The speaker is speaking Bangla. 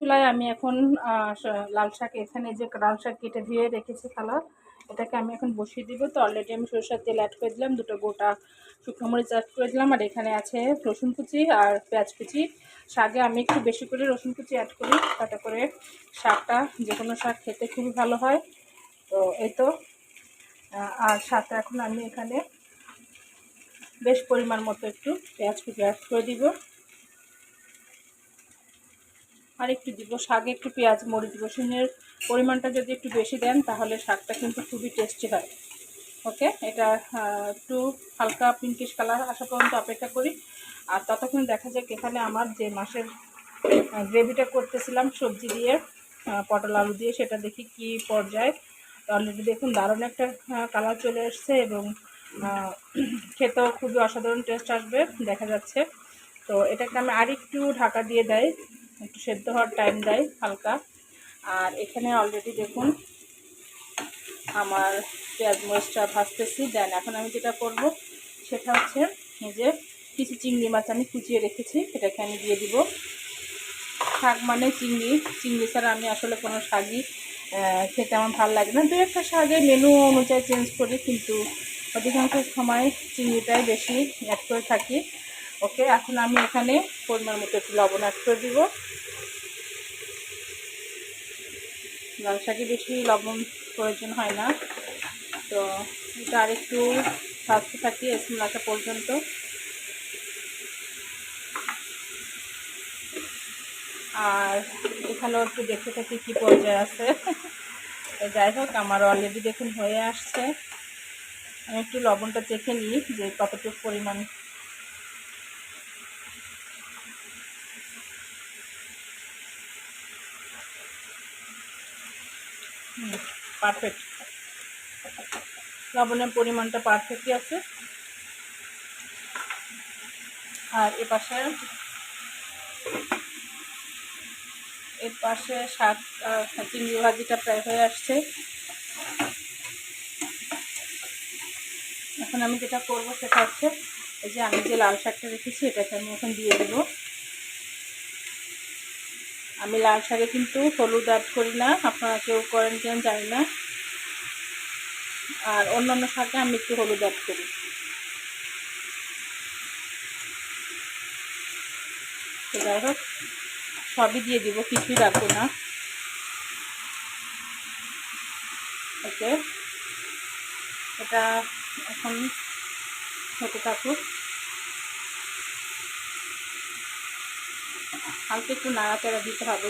চুলায় আমি এখন লাল শাক, এখানে যে লাল শাক কেটে ধুয়ে রেখেছি কালো, এটাকে আমি এখন বসিয়ে দিব। তো অলরেডি আমি সরষের তেল অ্যাড করে দিলাম, 2টো গোটা শুকনো মরিচ অ্যাড করে দিলাম, আর এখানে আছে রসুন কুচি আর পেঁয়াজ কুচি। শাকে আমি একটু বেশি করে রসুন কুচি অ্যাড করি, তাতে করে শাকটা, যে কোনো শাক খেতে খুবই ভালো হয়। তো এই তো, আর সাথে এখন আমি এখানে বেশ পরিমাণ মতো একটু পেঁয়াজ কুচি অ্যাড করে দিব, আর একটু দিব। শাকে একটু পেঁয়াজ মরিচ রসুনের পরিমাণটা যদি একটু বেশি দেন তাহলে শাকটা কিন্তু খুবই টেস্টি হয়। ওকে, এটা একটু হালকা পিঙ্কিশ কালার আসা পর্যন্ত অপেক্ষা করি। আর ততক্ষণ দেখা যাক এখানে আমার যে মাছের গ্রেভিটা করতেছিলাম সবজি দিয়ে, পটল আলু দিয়ে, সেটা দেখি কি পর্যায়ে। অলরেডি দেখুন দারুণ একটা কালার চলে এসছে, এবং খেতেও খুবই অসাধারণ টেস্ট আসবে দেখা যাচ্ছে। তো এটাকে আমি আরেকটু ঢাকা দিয়ে দেয়, একটু সেদ্ধ হওয়ার টাইম দেয় হালকা। আর এখানে অলরেডি দেখুন আমার পেঁয়াজ মরিচটা ভাজতেছি। দেন এখন আমি যেটা করব সেটা হচ্ছে, এই যে কিছু চিংড়ি মাছ আমি কুচিয়ে রেখেছি, এটাকে আমি দিয়ে দিব। শাক মানে চিংড়ি, চিংড়ি ছাড়া আমি আসলে কোনো শাকই খেতে আমার ভালো লাগে না। দু একটা শাকে মেনু অনুযায়ী চেঞ্জ করি, কিন্তু অধিকাংশ সময় চিংড়িটাই বেশি অ্যাড করে থাকি। ওকে, এখন আমি এখানে পরিমাণ মতো একটু লবণ অ্যাড করে দিব। লাল শাকে বেশি লবণ প্রয়োজন হয় না, তো এটা আরেকটু ভাজতে থাকি স্মেল আসা পর্যন্ত। আর এখানেও একটু দেখতে থাকি কী পর্যায়ে আছে। যাই হোক, আমার অলরেডি দেখুন হয়ে আসছে। আমি একটু লবণটা চেখে নিই যে কতটুকু পরিমাণ। পারফেক্ট, লবণের পরিমাণটা পারফেক্টই আছে। আর এর পাশে শাক চিংড়ি ভাজিটা প্রায় হয়ে আসছে। এখন আমি যেটা করব সেটা হচ্ছে, এই যে আমি যে লাল শাকটা রেখেছি এটাকে আমি এখন দিয়ে দেবো। আমি লাল শাকে কিন্তু হলুদ অ্যাড করি না, আপনারা কেউ করেন কেন জানি না। আর অন্যান্য শাকে আমি একটু হলুদ অ্যাড করি। তো যাই হোক, সবই দিয়ে দিব, কিছুই রাখবো না। ওকে, এটা এখন হতে থাকুক। হালকা একটু নাড়াচাড়া দিতে হবে।